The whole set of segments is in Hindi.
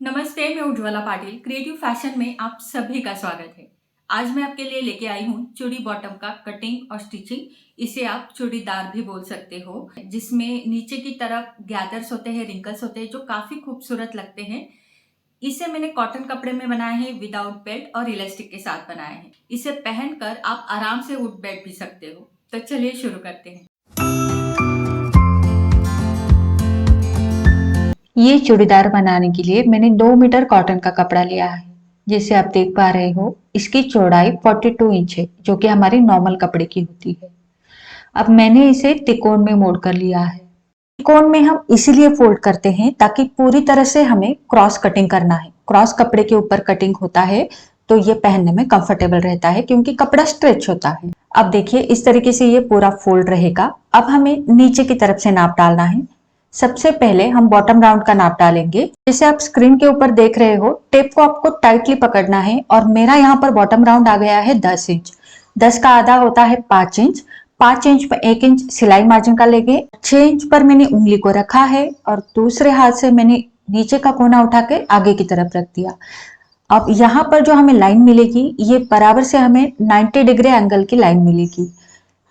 नमस्ते, मैं उज्ज्वला पाटिल। क्रिएटिव फैशन में आप सभी का स्वागत है। आज मैं आपके लिए लेके आई हूँ चूड़ी बॉटम का कटिंग और स्टिचिंग। इसे आप चूड़ीदार भी बोल सकते हो, जिसमें नीचे की तरफ गैदर्स होते हैं, रिंकल्स होते हैं जो काफी खूबसूरत लगते हैं। इसे मैंने कॉटन कपड़े में बनाया है, विदाउट बेल्ट और इलास्टिक के साथ बनाया है। इसे पहनकर आप आराम से उठ बैठ भी सकते हो। तो चलिए शुरू करते हैं। ये चूड़ीदार बनाने के लिए मैंने 2 मीटर कॉटन का कपड़ा लिया है। जैसे आप देख पा रहे हो, इसकी चौड़ाई 42 इंच है, जो कि हमारी नॉर्मल कपड़े की होती है। अब मैंने इसे त्रिकोण में मोड़ कर लिया है। त्रिकोण में हम इसीलिए फोल्ड करते हैं ताकि पूरी तरह से हमें क्रॉस कटिंग करना है। क्रॉस कपड़े के ऊपर कटिंग होता है तो ये पहनने में कंफर्टेबल रहता है क्योंकि कपड़ा स्ट्रेच होता है। अब देखिए, इस तरीके से ये पूरा फोल्ड रहेगा। अब हमें नीचे की तरफ से नाप डालना है। सबसे पहले हम बॉटम राउंड का नाप डालेंगे। जैसे आप स्क्रीन के ऊपर देख रहे हो, टेप को आपको टाइटली पकड़ना है और मेरा यहाँ पर बॉटम राउंड आ गया है 10 इंच। 10 का आधा होता है 5 इंच। 5 इंच पर 1 इंच सिलाई मार्जिन का लेंगे। 6 इंच पर मैंने उंगली को रखा है और दूसरे हाथ से मैंने नीचे का कोना उठा के आगे की तरफ रख दिया। अब यहाँ पर जो हमें लाइन मिलेगी, ये बराबर से हमें 90 डिग्री एंगल की लाइन मिलेगी।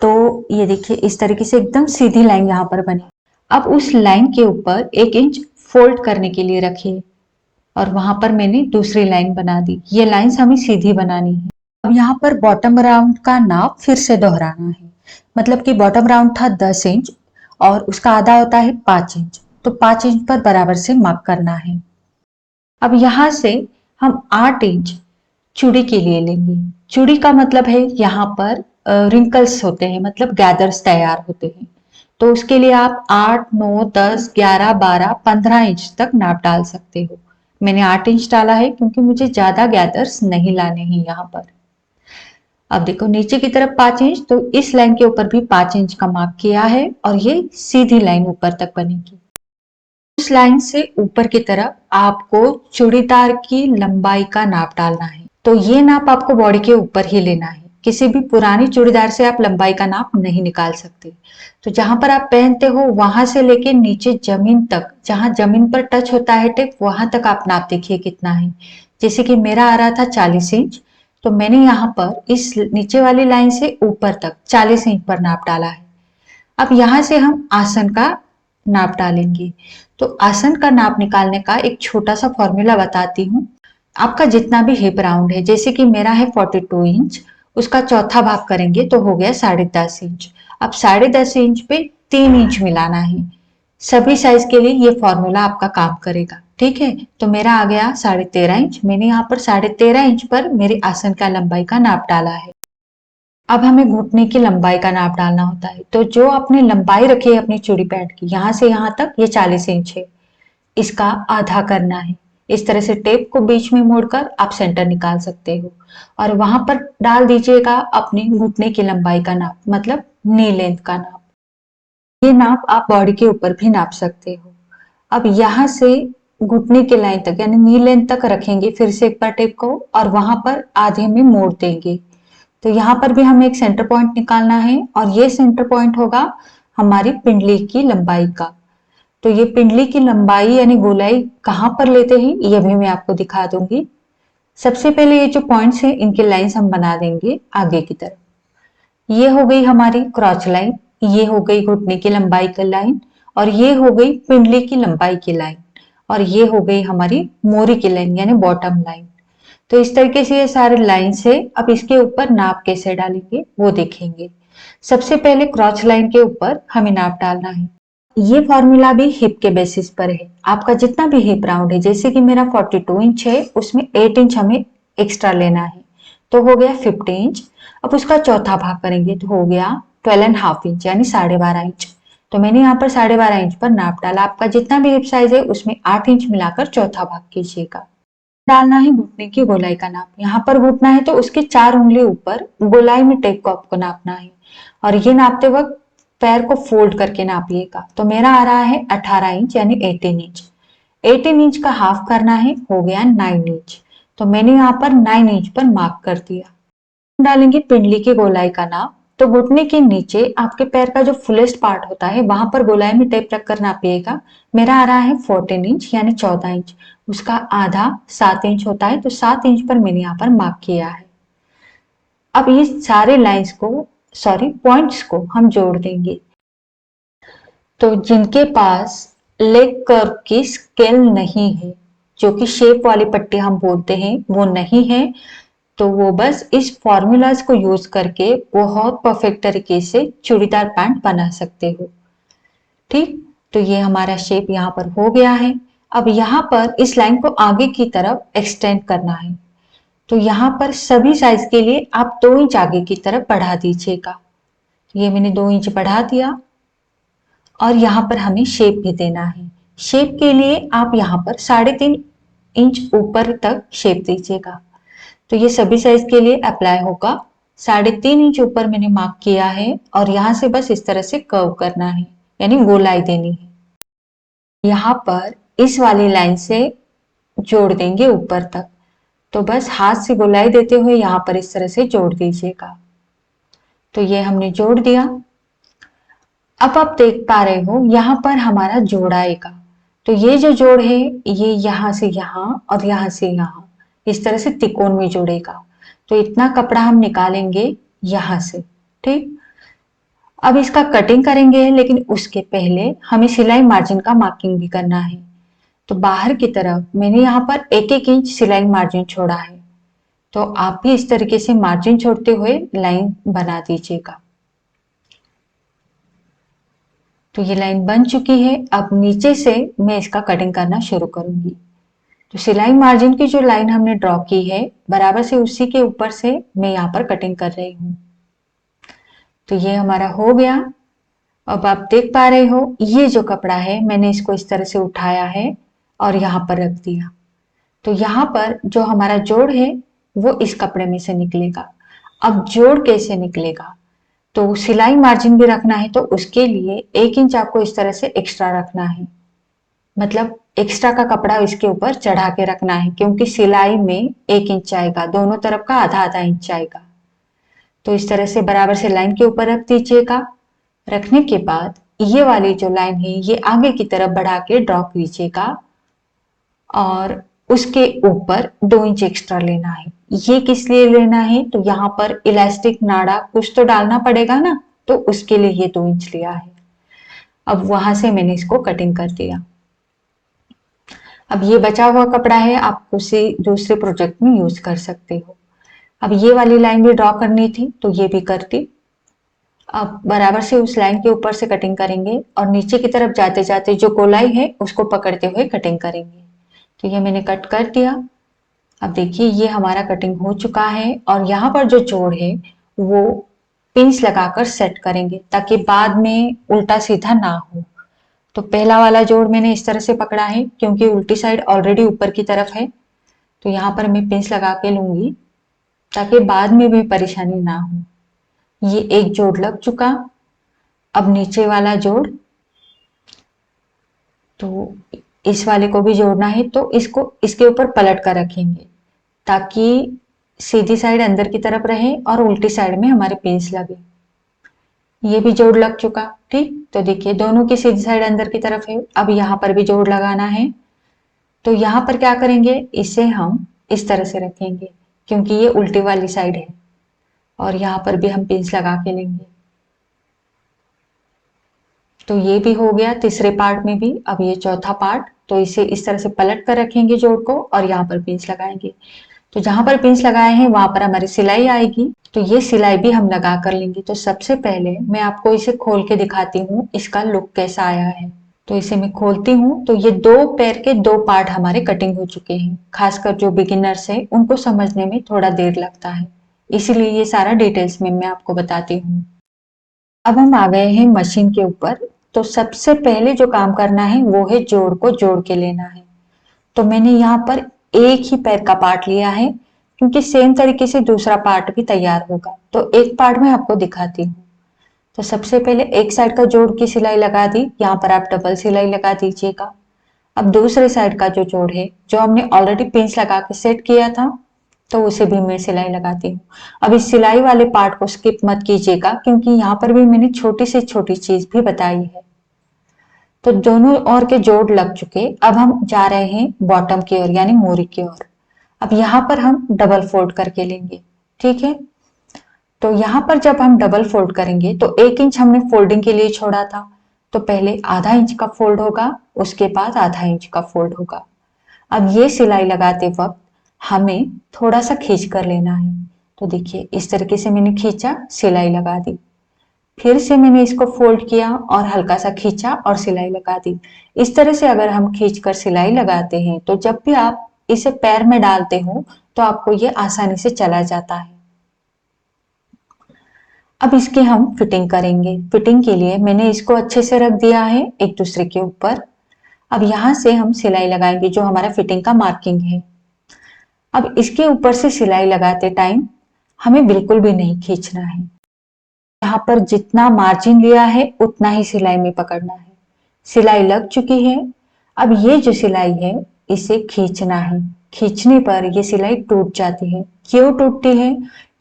तो ये देखिए, इस तरीके से एकदम सीधी लाइन यहाँ पर बनी। अब उस लाइन के ऊपर 1 इंच फोल्ड करने के लिए रखिए और वहां पर मैंने दूसरी लाइन बना दी। ये लाइंस हमें सीधी बनानी है। अब यहाँ पर बॉटम राउंड का नाप फिर से दोहराना है। मतलब कि बॉटम राउंड था 10 इंच और उसका आधा होता है 5 इंच। तो 5 इंच पर बराबर से मार्क करना है। अब यहाँ से हम 8 इंच चूड़ी के लिए लेंगे। चूड़ी का मतलब है यहाँ पर रिंकल्स होते हैं, मतलब गैदर्स तैयार होते हैं। तो उसके लिए आप 8, 9, 10, 11, 12, 15 इंच तक नाप डाल सकते हो। मैंने 8 इंच डाला है क्योंकि मुझे ज्यादा गैदर्स नहीं लाने हैं यहाँ पर। अब देखो, नीचे की तरफ 5 इंच, तो इस लाइन के ऊपर भी 5 इंच का मार्क किया है और ये सीधी लाइन ऊपर तक बनेगी। उस लाइन से ऊपर की तरफ आपको चूड़ीदार की लंबाई का नाप डालना है। तो ये नाप आपको बॉडी के ऊपर ही लेना है। किसी भी पुरानी चूड़ीदार से आप लंबाई का नाप नहीं निकाल सकते। तो जहां पर आप पहनते हो वहां से लेके नीचे जमीन तक, जहां जमीन पर टच होता है टेप, वहां तक आप नाप देखिए कितना है। जैसे कि मेरा आ रहा था 40 इंच, तो मैंने यहाँ पर इस नीचे वाली लाइन से ऊपर तक 40 इंच पर नाप डाला है। अब यहाँ से हम आसन का नाप डालेंगे। तो आसन का नाप निकालने का एक छोटा सा फॉर्मूला बताती हूँ। आपका जितना भी हिप राउंड है, जैसे कि मेरा है 42 इंच, उसका चौथा भाग करेंगे तो हो गया 10.5 इंच। अब 10.5 इंच पे 3 इंच मिलाना है। सभी साइज के लिए ये फॉर्मूला आपका काम करेगा, ठीक है। तो मेरा आ गया 13.5 इंच। मैंने यहाँ पर 13.5 इंच पर मेरे आसन का लंबाई का नाप डाला है। अब हमें घुटने की लंबाई का नाप डालना होता है। तो जो आपने लंबाई रखी है अपनी चूड़ी पैड की, यहाँ से यहाँ तक ये 40 इंच है, इसका आधा करना है। इस तरह से टेप को बीच में मोड़कर आप सेंटर निकाल सकते हो और वहां पर डाल दीजिएगा अपनी घुटने की लंबाई का नाप, मतलब नी लेंथ का नाप। ये नाप आप बॉडी के ऊपर भी नाप सकते हो। अब यहाँ से घुटने की लाइन तक यानी नी लेंथ तक रखेंगे फिर से एक बार टेप को और वहां पर आधे में मोड़ देंगे। तो यहाँ पर भी हमें एक सेंटर पॉइंट निकालना है और ये सेंटर पॉइंट होगा हमारी पिंडली की लंबाई का। तो ये पिंडली की लंबाई यानी गोलाई कहाँ पर लेते हैं ये भी मैं आपको दिखा दूंगी। सबसे पहले ये जो पॉइंट्स हैं इनके लाइंस हम बना देंगे आगे की तरफ। ये हो गई हमारी क्रॉच लाइन, ये हो गई घुटने की लंबाई की लाइन और ये हो गई पिंडली की लंबाई की लाइन और ये हो गई हमारी मोरी की लाइन यानी बॉटम लाइन। तो इस तरीके से ये सारे लाइन है। अब इसके ऊपर नाप कैसे डालेंगे वो देखेंगे। सबसे पहले क्रॉच लाइन के ऊपर हमें नाप डालना है। ये फॉर्मूला भी हिप के बेसिस पर है। आपका जितना भी हिप राउंड है, जैसे कि मेरा 42 इंच है, उसमें 8 इंच हमें एक्स्ट्रा लेना है, तो हो गया 50 इंच। अब उसका चौथा भाग करेंगे तो हो गया 12.5 इंच यानी 12.5 इंच। तो मैंने यहाँ पर 12.5 इंच पर नाप डाला। आपका जितना भी हिप साइज है उसमें 8 इंच मिलाकर चौथा भाग कीजिएगा। डालना है घुटने की गोलाई का नाप। यहाँ पर घुटना है तो उसके 4 उंगली ऊपर गोलाई में टेप को आपको नापना है और ये नापते वक्त पैर को फोल्ड करके नापिएगा। तो मेरा आ रहा है 18 इंच यानी 18 इंच। 18 इंच का हाफ करना है, हो गया 9 इंच। तो मैंने यहाँ पर 9 इंच पर मार्क कर दिया। डालेंगे पिंडली की गोलाई का नाप। तो घुटने के नीचे आपके पैर का जो फुलेस्ट पार्ट होता है वहां पर गोलाई में टेप रखकर नापिएगा। मेरा आ रहा है 14 इंच यानी 14 इंच। उसका आधा 7 इंच होता है, तो 7 इंच पर मैंने यहाँ पर मार्क किया है। अब ये सारे लाइंस को, सॉरी पॉइंट्स को हम जोड़ देंगे। तो जिनके पास लेग कर्व की स्केल नहीं है, जो कि शेप वाली पट्टी हम बोलते हैं, वो नहीं है, तो वो बस इस फॉर्मूलाज को यूज करके बहुत परफेक्ट तरीके से चूड़ीदार पैंट बना सकते हो। ठीक, तो ये हमारा शेप यहाँ पर हो गया है। अब यहाँ पर इस लाइन को आगे की तरफ एक्सटेंड करना है, तो यहाँ पर सभी साइज के लिए आप 2 इंच आगे की तरफ बढ़ा दीजिएगा। ये मैंने 2 इंच बढ़ा दिया और यहाँ पर हमें शेप भी देना है। शेप के लिए आप यहाँ पर 3.5 इंच ऊपर तक शेप दीजिएगा। तो ये सभी साइज के लिए अप्लाई होगा। 3.5 इंच ऊपर मैंने मार्क किया है और यहाँ से बस इस तरह से कर्व करना है, यानी गोलाई देनी है। यहाँ पर इस वाली लाइन से जोड़ देंगे ऊपर तक, तो बस हाथ से गोलाई देते हुए यहाँ पर इस तरह से जोड़ दीजिएगा। तो ये हमने जोड़ दिया। अब आप देख पा रहे हो यहाँ पर हमारा जोड़ आएगा। तो ये जो जोड़ है ये यहाँ से यहाँ और यहाँ से यहाँ इस तरह से त्रिकोण में जोड़ेगा। तो इतना कपड़ा हम निकालेंगे यहाँ से। ठीक, अब इसका कटिंग करेंगे, लेकिन उसके पहले हमें सिलाई मार्जिन का मार्किंग भी करना है। तो बाहर की तरफ मैंने यहाँ पर 1-1 इंच सिलाई मार्जिन छोड़ा है, तो आप भी इस तरीके से मार्जिन छोड़ते हुए लाइन बना दीजिएगा। तो ये लाइन बन चुकी है। अब नीचे से मैं इसका कटिंग करना शुरू करूंगी। तो सिलाई मार्जिन की जो लाइन हमने ड्रॉ की है बराबर से उसी के ऊपर से मैं यहाँ पर कटिंग कर रही हूँ। तो ये हमारा हो गया। अब आप देख पा रहे हो ये जो कपड़ा है मैंने इसको इस तरह से उठाया है और यहाँ पर रख दिया। तो यहाँ पर जो हमारा जोड़ है वो इस कपड़े में से निकलेगा। अब जोड़ कैसे निकलेगा, तो सिलाई मार्जिन भी रखना है, तो उसके लिए 1 इंच आपको इस तरह से एक्स्ट्रा रखना है, मतलब एक्स्ट्रा का कपड़ा इसके ऊपर चढ़ा के रखना है, क्योंकि सिलाई में 1 इंच आएगा, दोनों तरफ का आधा आधा इंच आएगा। तो इस तरह से बराबर से लाइन के ऊपर रख दीजिएगा। रखने के बाद ये वाली जो लाइन है ये आगे की तरफ बढ़ा के ड्रॉ कीजिएगा और उसके ऊपर 2 इंच एक्स्ट्रा लेना है। ये किस लिए लेना है, तो यहाँ पर इलास्टिक नाड़ा कुछ तो डालना पड़ेगा ना, तो उसके लिए ये 2 इंच लिया है। अब वहां से मैंने इसको कटिंग कर दिया। अब ये बचा हुआ कपड़ा है, आप उसे दूसरे प्रोजेक्ट में यूज कर सकते हो। अब ये वाली लाइन भी ड्रॉ करनी थी तो ये भी कर दी। अब बराबर से उस लाइन के ऊपर से कटिंग करेंगे और नीचे की तरफ जाते जाते जो गोलाई है उसको पकड़ते हुए कटिंग करेंगे। तो ये मैंने कट कर दिया। अब देखिए ये हमारा कटिंग हो चुका है और यहाँ पर जो जोड़ है वो पिंस लगाकर सेट करेंगे ताकि बाद में उल्टा सीधा ना हो। तो पहला वाला जोड़ मैंने इस तरह से पकड़ा है क्योंकि उल्टी साइड ऑलरेडी ऊपर की तरफ है, तो यहाँ पर मैं पिंस लगा के लूंगी ताकि बाद में भी परेशानी ना हो। ये एक जोड़ लग चुका। अब नीचे वाला जोड़, तो इस वाले को भी जोड़ना है, तो इसको इसके ऊपर पलट कर रखेंगे ताकि सीधी साइड अंदर की तरफ रहे और उल्टी साइड में हमारे पिंस लगे। ये भी जोड़ लग चुका। ठीक, तो देखिए दोनों की सीधी साइड अंदर की तरफ है। अब यहाँ पर भी जोड़ लगाना है, तो यहाँ पर क्या करेंगे, इसे हम इस तरह से रखेंगे क्योंकि ये उल्टी वाली साइड है और यहाँ पर भी हम पिंस लगा के लेंगे। तो ये भी हो गया तीसरे पार्ट में भी। अब ये चौथा पार्ट, तो इसे इस तरह से पलट कर रखेंगे जोड़ को और यहाँ पर पिंस लगाएंगे। तो जहां पर पिंस लगाए हैं वहां पर हमारी सिलाई आएगी, तो ये सिलाई भी हम लगा कर लेंगे। तो सबसे पहले मैं आपको इसे खोल के दिखाती हूँ इसका लुक कैसा आया है। तो इसे मैं खोलती हूँ, तो ये 2 पैर के 2 पार्ट हमारे कटिंग हो चुके हैं। खासकर जो बिगिनर्स है उनको समझने में थोड़ा देर लगता है, इसीलिए ये सारा डिटेल्स में मैं आपको बताती हूँ। अब हम आ गए हैं मशीन के ऊपर। तो सबसे पहले जो काम करना है वो है जोड़ को जोड़ के लेना है। तो मैंने यहाँ पर एक ही पैर का पार्ट लिया है क्योंकि सेम तरीके से दूसरा पार्ट भी तैयार होगा। तो एक पार्ट में आपको दिखाती हूँ। तो सबसे पहले एक साइड का जोड़ की सिलाई लगा दी, यहाँ पर आप डबल सिलाई लगा दीजिएगा। अब दूसरे साइड का जो जोड़ है जो हमने ऑलरेडी पिंस लगा के सेट किया था, तो उसे भी मैं सिलाई लगाती हूँ। अब इस सिलाई वाले पार्ट को स्किप मत कीजिएगा क्योंकि यहाँ पर भी मैंने छोटी से छोटी चीज भी बताई है। तो दोनों ओर के जोड़ लग चुके। अब हम जा रहे हैं बॉटम की ओर यानी मोरी की ओर। अब यहाँ पर हम डबल फोल्ड करके लेंगे, ठीक है। तो यहाँ पर जब हम डबल फोल्ड करेंगे तो 1 इंच हमने फोल्डिंग के लिए छोड़ा था, तो पहले आधा इंच का फोल्ड होगा, उसके बाद आधा इंच का फोल्ड होगा। अब ये सिलाई लगाते वक्त हमें थोड़ा सा खींच कर लेना है। तो देखिए इस तरीके से मैंने खींचा, सिलाई लगा दी। फिर से मैंने इसको फोल्ड किया और हल्का सा खींचा और सिलाई लगा दी। इस तरह से अगर हम खींच कर सिलाई लगाते हैं तो जब भी आप इसे पैर में डालते हो तो आपको ये आसानी से चला जाता है। अब इसकी हम फिटिंग करेंगे। फिटिंग के लिए मैंने इसको अच्छे से रख दिया है एक दूसरे के ऊपर। अब यहाँ से हम सिलाई लगाएंगे जो हमारा फिटिंग का मार्किंग है। अब इसके ऊपर से सिलाई लगाते टाइम हमें बिल्कुल भी नहीं खींचना है। यहाँ पर जितना मार्जिन लिया है उतना ही सिलाई में पकड़ना है। सिलाई लग चुकी है। अब ये जो सिलाई है इसे खींचना है। खींचने पर ये सिलाई टूट जाती है। क्यों टूटती है?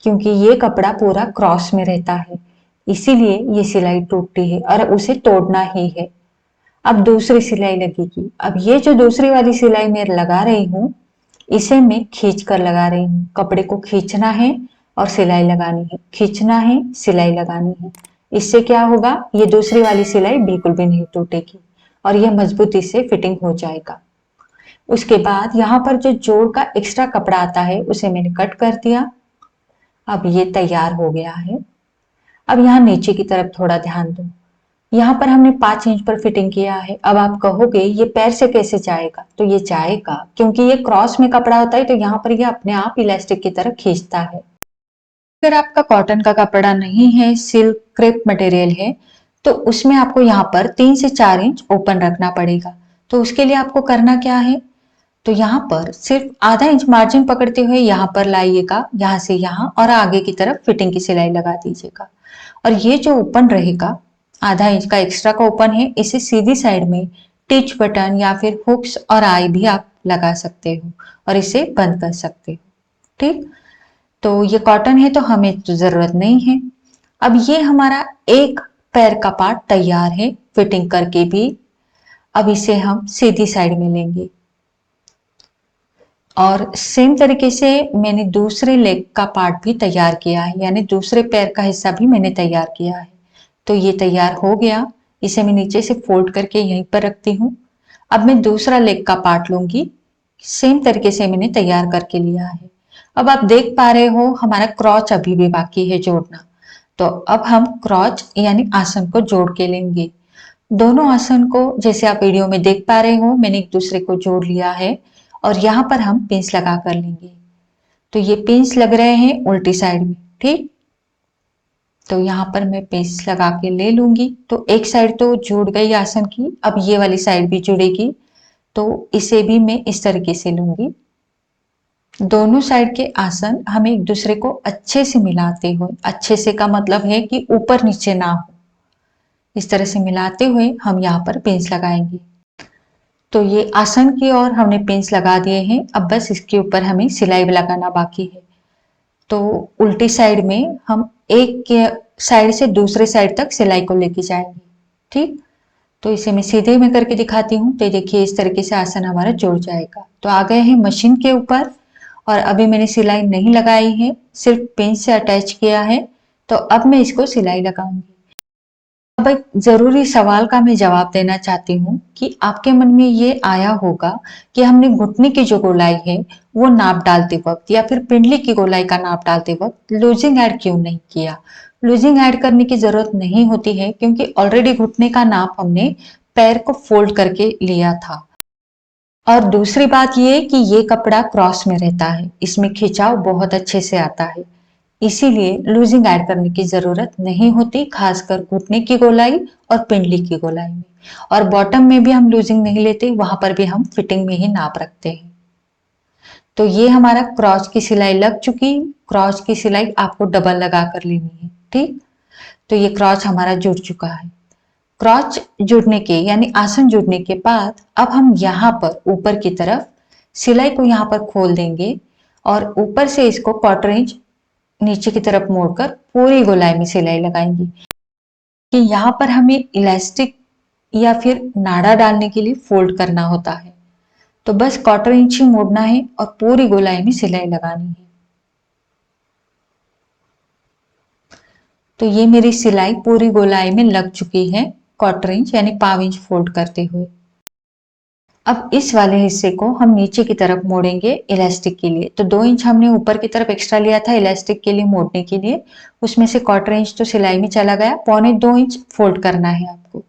क्योंकि ये कपड़ा पूरा क्रॉस में रहता है, इसीलिए ये सिलाई टूटती है और उसे तोड़ना ही है। अब दूसरी सिलाई लगेगी। अब ये जो दूसरी वाली सिलाई मैं लगा रही हूँ इसे मैं खींच कर लगा रही हूँ। कपड़े को खींचना है और सिलाई लगानी है, खींचना है, सिलाई लगानी है। इससे क्या होगा, ये दूसरी वाली सिलाई बिल्कुल भी नहीं टूटेगी और यह मजबूती से फिटिंग हो जाएगा। उसके बाद यहाँ पर जो जोड़ का एक्स्ट्रा कपड़ा आता है उसे मैंने कट कर दिया। अब ये तैयार हो गया है। अब यहाँ नीचे की तरफ थोड़ा ध्यान दो। यहाँ पर हमने 5 इंच पर फिटिंग किया है। अब आप कहोगे ये पैर से कैसे जाएगा? तो ये जाएगा क्योंकि ये क्रॉस में कपड़ा होता है, तो यहाँ पर ये अपने आप इलास्टिक की तरह खींचता है। अगर आपका कॉटन का कपड़ा नहीं है, सिल्क क्रेप मटेरियल है, तो उसमें आपको यहाँ पर 3 से 4 इंच ओपन रखना पड़ेगा। तो उसके लिए आपको करना क्या है, तो यहाँ पर सिर्फ आधा इंच मार्जिन पकड़ते हुए यहाँ पर लाइएगा, यहाँ से यहाँ, और आगे की तरफ फिटिंग की सिलाई लगा दीजिएगा। और ये जो ओपन रहेगा, आधा इंच का एक्स्ट्रा का ओपन है, इसे सीधी साइड में टिच बटन या फिर हुक्स और आई भी आप लगा सकते हो और इसे बंद कर सकते हो। ठीक, तो ये कॉटन है तो हमें तो जरूरत नहीं है। अब ये हमारा एक पैर का पार्ट तैयार है फिटिंग करके भी। अब इसे हम सीधी साइड में लेंगे और सेम तरीके से मैंने दूसरे लेग का पार्ट भी तैयार किया है, यानी दूसरे पैर का हिस्सा भी मैंने तैयार किया है। तो ये तैयार हो गया। इसे मैं नीचे से फोल्ड करके यहीं पर रखती हूँ। अब मैं दूसरा लेग का पार्ट लूंगी। सेम तरीके से मैंने तैयार करके लिया है। अब आप देख पा रहे हो हमारा क्रॉच अभी भी बाकी है जोड़ना। तो अब हम क्रॉच यानी आसन को जोड़ के लेंगे। दोनों आसन को जैसे आप वीडियो में देख पा रहे हो मैंने एक दूसरे को जोड़ लिया है और यहाँ पर हम पिंस लगा कर लेंगे। तो ये पिंस लग रहे हैं उल्टी साइड में, ठीक। तो यहाँ पर मैं पिंस लगा के ले लूंगी। तो एक साइड तो जुड़ गई आसन की, अब ये वाली साइड भी जुड़ेगी। तो इसे भी मैं इस तरीके से लूंगी। दोनों साइड के आसन हमें एक दूसरे को अच्छे से मिलाते हुए, अच्छे से का मतलब है कि ऊपर नीचे ना हो, इस तरह से मिलाते हुए हम यहाँ पर पिंस लगाएंगे। तो ये आसन की ओर हमने पिंस लगा दिए हैं। अब बस इसके ऊपर हमें सिलाई लगाना बाकी है। तो उल्टी साइड में हम एक साइड से दूसरे साइड तक सिलाई को लेके जाएंगे, ठीक। तो इसे मैं सीधे में करके दिखाती हूँ। तो देखिए इस तरीके से आसन हमारा जुड़ जाएगा। तो आ गए हैं मशीन के ऊपर और अभी मैंने सिलाई नहीं लगाई है, सिर्फ पिन से अटैच किया है। तो अब मैं इसको सिलाई लगाऊंगी। अब एक जरूरी सवाल का मैं जवाब देना चाहती हूँ कि आपके मन में ये आया होगा कि हमने घुटने की जो गोलाई है वो नाप डालते वक्त या फिर पिंडली की गोलाई का नाप डालते वक्त लूजिंग ऐड क्यों नहीं किया। लूजिंग ऐड करने की जरूरत नहीं होती है क्योंकि ऑलरेडी घुटने का नाप हमने पैर को फोल्ड करके लिया था। और दूसरी बात ये कि ये कपड़ा क्रॉस में रहता है, इसमें खिंचाव बहुत अच्छे से आता है, इसीलिए लूजिंग ऐड करने की जरूरत नहीं होती, खासकर घुटने की गोलाई और पिंडली की गोलाई में। और बॉटम में भी हम लूजिंग नहीं लेते, वहां पर भी हम फिटिंग में ही नाप रखते हैं। तो ये हमारा क्रॉच की सिलाई लग चुकी। क्रॉच की सिलाई आपको डबल लगा कर लेनी है, ठीक। तो ये क्रॉच हमारा जुड़ चुका है। क्रॉच जुड़ने के यानी आसन जुड़ने के बाद अब हम यहाँ पर ऊपर की तरफ सिलाई को यहाँ पर खोल देंगे और ऊपर से इसको 1/4 इंच नीचे की तरफ मोड़कर पूरी गोलाई में सिलाई लगाएंगे कि यहाँ पर हमें इलास्टिक या फिर नाड़ा डालने के लिए फोल्ड करना होता है। तो बस 1/4 इंच ही मोड़ना है और पूरी गोलाई में सिलाई लगानी है। तो ये मेरी सिलाई पूरी गोलाई में लग चुकी है 1/4 इंच यानी पाव इंच फोल्ड करते हुए। अब इस वाले हिस्से को हम नीचे की तरफ मोड़ेंगे इलास्टिक के लिए। तो 2 इंच हमने ऊपर की तरफ एक्स्ट्रा लिया था इलास्टिक के लिए मोड़ने के लिए, उसमें से 1/4 इंच तो सिलाई में चला गया, 1.25 इंच फोल्ड करना है आपको।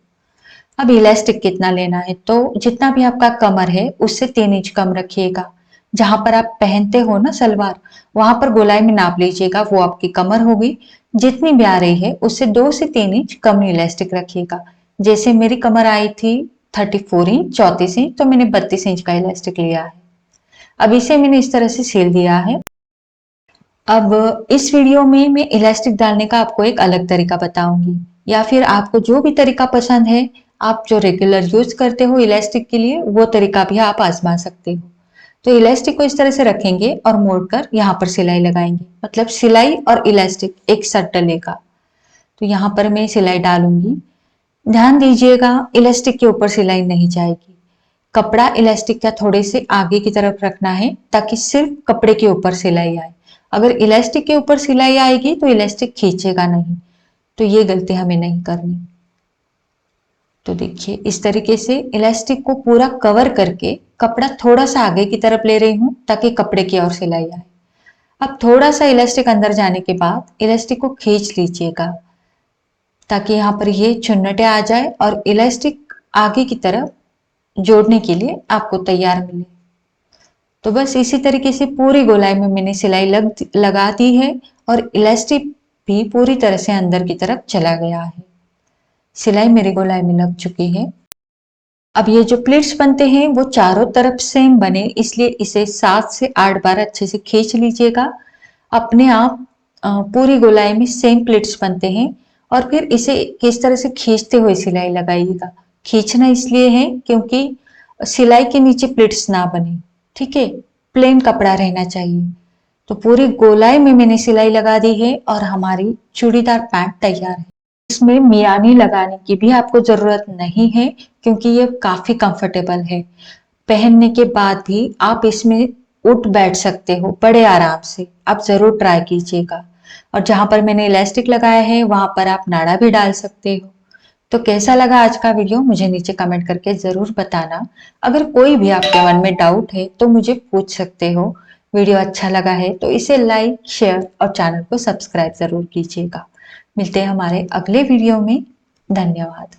अब इलास्टिक कितना लेना है, तो जितना भी आपका कमर है उससे 3 इंच कम रखिएगा। जहां पर आप पहनते हो ना सलवार, वहां पर गोलाई में नाप लीजिएगा, वो आपकी कमर होगी। जितनी भी आ रही है उससे 2 से 3 इंच कम इलास्टिक रखिएगा। जैसे मेरी कमर आई थी 34 इंच 34 इंच, तो मैंने 32 इंच का इलास्टिक लिया है। अब इसे मैंने इस तरह से सिल दिया है। अब इस वीडियो में मैं इलास्टिक डालने का आपको एक अलग तरीका बताऊंगी, या फिर आपको जो भी तरीका पसंद है, आप जो रेगुलर यूज करते हो इलास्टिक के लिए, वो तरीका भी आप आजमा सकते हो। तो इलास्टिक को इस तरह से रखेंगे और मोड़कर यहाँ पर सिलाई लगाएंगे, मतलब सिलाई और इलास्टिक एक साथ डलेगा। तो यहाँ पर मैं सिलाई डालूंगी। ध्यान दीजिएगा, इलास्टिक के ऊपर सिलाई नहीं जाएगी। कपड़ा इलास्टिक का थोड़े से आगे की तरफ रखना है ताकि सिर्फ कपड़े के ऊपर सिलाई आए। अगर इलास्टिक के ऊपर सिलाई आएगी तो इलास्टिक खींचेगा नहीं, तो ये गलती हमें नहीं करनी। तो देखिए इस तरीके से इलास्टिक को पूरा कवर करके कपड़ा थोड़ा सा आगे की तरफ ले रही हूं ताकि कपड़े की ओर सिलाई आए। अब थोड़ा सा इलास्टिक अंदर जाने के बाद इलास्टिक को खींच लीजिएगा ताकि यहाँ पर ये चुन्नटे आ जाए और इलास्टिक आगे की तरफ जोड़ने के लिए आपको तैयार मिले। तो बस इसी तरीके से पूरी गोलाई में मैंने सिलाई लगा दी है और इलास्टिक भी पूरी तरह से अंदर की तरफ चला गया है। सिलाई मेरी गोलाई में लग चुकी है। अब ये जो प्लीट्स बनते हैं वो चारों तरफ सेम बने, इसलिए इसे 7 से 8 बार अच्छे से खींच लीजिएगा। अपने आप पूरी गोलाई में सेम प्लीट्स बनते हैं। और फिर इसे किस तरह से खींचते हुए सिलाई लगाइएगा। खींचना इसलिए है क्योंकि सिलाई के नीचे प्लीट्स ना बने, ठीक है, प्लेन कपड़ा रहना चाहिए। तो पूरी गोलाई में मैंने सिलाई लगा दी है और हमारी चूड़ीदार पैंट तैयार है। इसमें मियानी लगाने की भी आपको जरूरत नहीं है क्योंकि ये काफी कंफर्टेबल है। पहनने के बाद भी आप इसमें उठ बैठ सकते हो बड़े आराम से। आप जरूर ट्राई कीजिएगा। और जहां पर मैंने इलास्टिक लगाया है वहां पर आप नाड़ा भी डाल सकते हो। तो कैसा लगा आज का वीडियो मुझे नीचे कमेंट करके जरूर बताना। अगर कोई भी आपके मन में डाउट है तो मुझे पूछ सकते हो। वीडियो अच्छा लगा है तो इसे लाइक शेयर और चैनल को सब्सक्राइब जरूर कीजिएगा। मिलते हैं हमारे अगले वीडियो में। धन्यवाद।